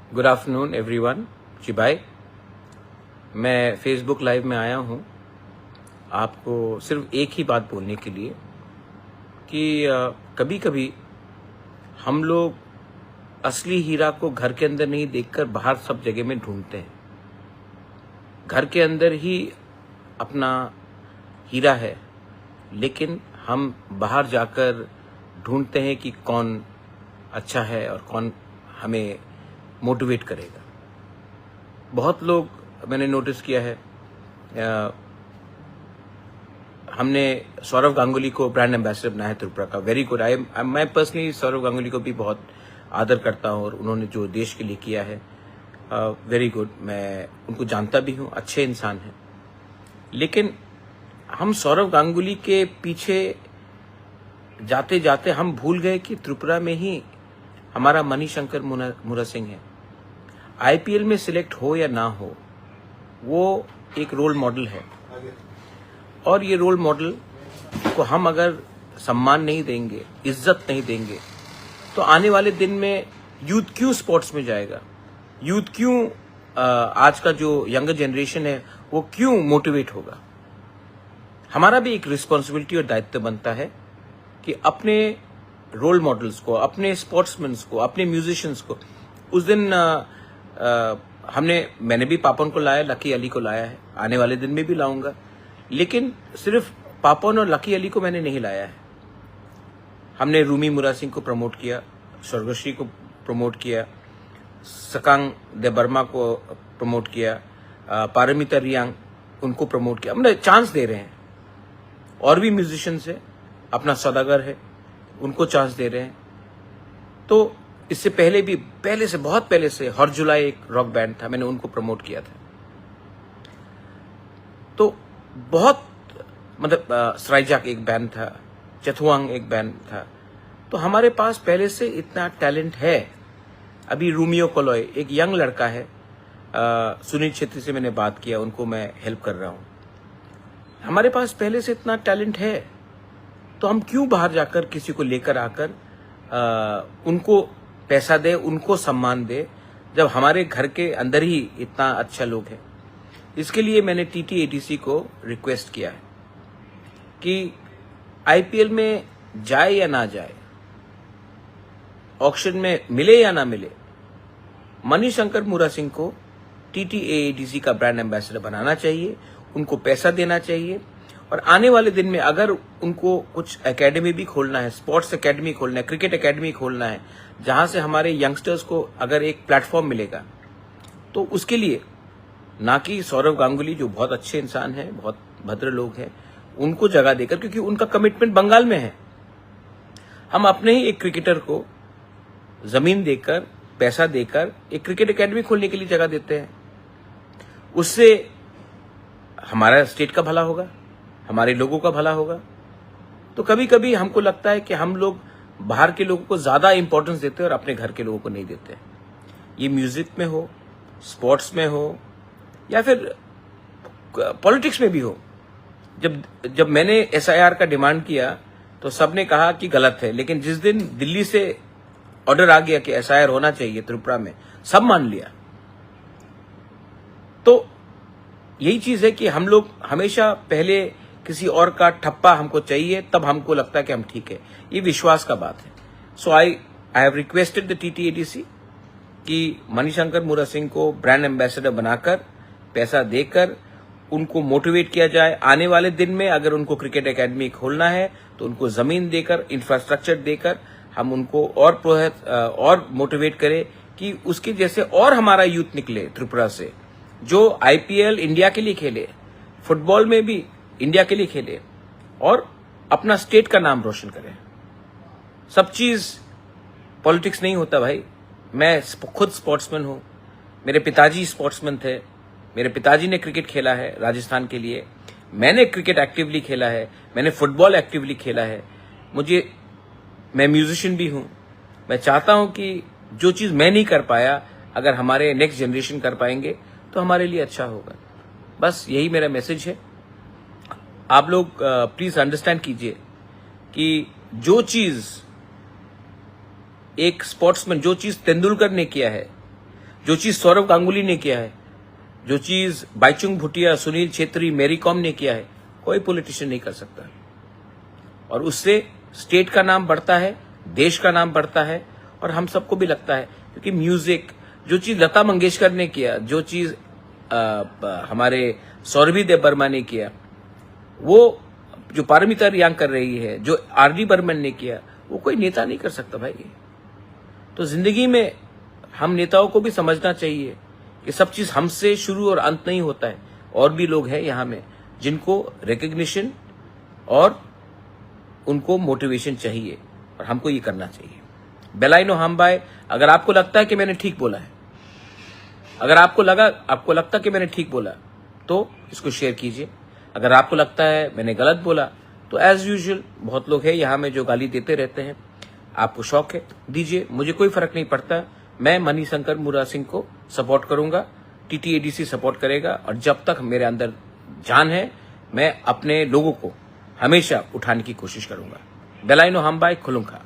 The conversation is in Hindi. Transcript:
Good afternoon everyone. जी भाई, मैं फेसबुक लाइव में आया हूँ आपको सिर्फ एक ही बात बोलने के लिए कि कभी कभी हम लोग असली हीरा को घर के अंदर नहीं देखकर बाहर सब जगह में ढूंढते हैं। घर के अंदर ही अपना हीरा है, लेकिन हम बाहर जाकर ढूंढते हैं कि कौन अच्छा है और कौन हमें मोटिवेट करेगा। बहुत लोग मैंने नोटिस किया है, हमने सौरव गांगुली को ब्रांड एम्बेसडर बनाया है त्रिपुरा का। Very good. मैं पर्सनली सौरव गांगुली को भी बहुत आदर करता हूं और उन्होंने जो देश के लिए किया है, वेरी गुड। मैं उनको जानता भी हूं, अच्छे इंसान हैं। लेकिन हम सौरव गांगुली के पीछे जाते जाते हम भूल गए कि त्रिपुरा में ही हमारा मणिशंकर मुरा सिंह है। आईपीएल में सिलेक्ट हो या ना हो, वो एक रोल मॉडल है, और ये रोल मॉडल को हम अगर सम्मान नहीं देंगे, इज्जत नहीं देंगे, तो आने वाले दिन में यूथ क्यों स्पोर्ट्स में जाएगा? यूथ क्यों, आज का जो यंगर जनरेशन है वो क्यों मोटिवेट होगा? हमारा भी एक रिस्पॉन्सिबिलिटी और दायित्व बनता है कि अपने रोल मॉडल्स को, अपने स्पोर्ट्समैन को, अपने म्यूजिशियंस को, उस दिन मैंने भी पापन को लाया, लकी अली को लाया है, आने वाले दिन में भी लाऊंगा। लेकिन सिर्फ पापन और लकी अली को मैंने नहीं लाया है। हमने रूमी मुरा सिंह को प्रमोट किया, स्वर्गश्री को प्रमोट किया, सकांग देबर्मा को प्रमोट किया, पारमिता रियांग उनको प्रमोट किया। हमने चांस दे रहे हैं। और भी म्यूजिशियंस है, अपना सौदागर है, उनको चांस दे रहे हैं। तो इससे पहले भी, बहुत पहले से हर जुलाई एक रॉक बैंड था, मैंने उनको प्रमोट किया था। तो बहुत सराइजाक एक बैंड था, चथुआंग एक बैंड था। तो हमारे पास पहले से इतना टैलेंट है। अभी रूमियो कोलोय एक यंग लड़का है, सुनील छेत्री से मैंने बात किया, उनको मैं हेल्प कर रहा हूं। हमारे पास पहले से इतना टैलेंट है, तो हम क्यों बाहर जाकर किसी को लेकर आकर उनको पैसा दे, उनको सम्मान दे, जब हमारे घर के अंदर ही इतना अच्छा लोग हैं? इसके लिए मैंने टीटीएडीसी को रिक्वेस्ट किया है कि आईपीएल में जाए या ना जाए, ऑक्शन में मिले या ना मिले, मणिशंकर मुरा सिंह को टीटीएडीसी का ब्रांड एम्बेसडर बनाना चाहिए, उनको पैसा देना चाहिए। और आने वाले दिन में अगर उनको कुछ एकेडमी भी खोलना है, स्पोर्ट्स एकेडमी खोलना है, क्रिकेट एकेडमी खोलना है, जहां से हमारे यंगस्टर्स को अगर एक प्लेटफॉर्म मिलेगा, तो उसके लिए ना कि सौरव गांगुली जो बहुत अच्छे इंसान हैं, बहुत भद्र लोग हैं, उनको जगह देकर, क्योंकि उनका कमिटमेंट बंगाल में है। हम अपने ही एक क्रिकेटर को जमीन देकर, पैसा देकर एक क्रिकेट एकेडमी खोलने के लिए जगह देते हैं। उससे हमारा स्टेट का भला होगा, हमारे लोगों का भला होगा। तो कभी कभी हमको लगता है कि हम लोग बाहर के लोगों को ज्यादा इंपॉर्टेंस देते हैं और अपने घर के लोगों को नहीं देते। ये म्यूजिक में हो, स्पोर्ट्स में हो, या फिर पॉलिटिक्स में भी हो। जब मैंने एसआईआर का डिमांड किया तो सबने कहा कि गलत है, लेकिन जिस दिन दिल्ली से ऑर्डर आ गया कि एसआईआर होना चाहिए त्रिपुरा में, सब मान लिया। तो यही चीज है कि हम लोग हमेशा पहले किसी और का ठप्पा हमको चाहिए, तब हमको लगता है कि हम ठीक है। ये विश्वास का बात है। सो I have requested the TTADC कि मणिशंकर मुरा सिंह को ब्रांड एम्बेसडर बनाकर, पैसा देकर उनको मोटिवेट किया जाए। आने वाले दिन में अगर उनको क्रिकेट एकेडमी खोलना है तो उनको जमीन देकर, इंफ्रास्ट्रक्चर देकर हम उनको और मोटिवेट करें कि उसके जैसे और हमारा यूथ निकले त्रिपुरा से, जो आईपीएल इंडिया के लिए खेले, फुटबॉल में भी इंडिया के लिए खेले और अपना स्टेट का नाम रोशन करे। सब चीज पॉलिटिक्स नहीं होता भाई। मैं खुद स्पोर्ट्समैन हूं, मेरे पिताजी स्पोर्ट्समैन थे, मेरे पिताजी ने क्रिकेट खेला है राजस्थान के लिए, मैंने क्रिकेट एक्टिवली खेला है, मैंने फुटबॉल एक्टिवली खेला है, मैं म्यूजिशियन भी हूं। मैं चाहता हूं कि जो चीज मैं नहीं कर पाया, अगर हमारे नेक्स्ट जनरेशन कर पाएंगे तो हमारे लिए अच्छा होगा। बस यही मेरा मैसेज है। आप लोग प्लीज अंडरस्टैंड कीजिए कि जो चीज एक स्पोर्ट्समैन, जो चीज तेंदुलकर ने किया है, जो चीज सौरव गांगुली ने किया है, जो चीज बाईचुंग भूटिया, सुनील छेत्री, मैरी कॉम ने किया है, कोई पॉलिटिशियन नहीं कर सकता। और उससे स्टेट का नाम बढ़ता है, देश का नाम बढ़ता है, और हम सबको भी लगता है, क्योंकि म्यूजिक, जो चीज लता मंगेशकर ने किया, जो चीज हमारे सौरभी देव बर्मा ने किया, वो जो पारमिता रियांग कर रही है, जो आर.डी. बर्मन ने किया, वो कोई नेता नहीं कर सकता भाई। तो जिंदगी में हम नेताओं को भी समझना चाहिए कि सब चीज हमसे शुरू और अंत नहीं होता है। और भी लोग हैं यहाँ में जिनको रिकग्निशन और उनको मोटिवेशन चाहिए, और हमको ये करना चाहिए। बेलाइनो हाम्बाई, अगर आपको लगता है कि मैंने ठीक बोला है, अगर आपको लगता कि मैंने ठीक बोला, तो इसको शेयर कीजिए। अगर आपको लगता है मैंने गलत बोला, तो एज यूजुअल बहुत लोग हैं यहाँ में जो गाली देते रहते हैं। आपको शौक है, दीजिए, मुझे कोई फर्क नहीं पड़ता। मैं मणिशंकर मुरा सिंह को सपोर्ट करूंगा, टीटीएडीसी सपोर्ट करेगा, और जब तक मेरे अंदर जान है, मैं अपने लोगों को हमेशा उठाने की कोशिश करूंगा। बेलाइनो हाम्बाई, खुलुंखा।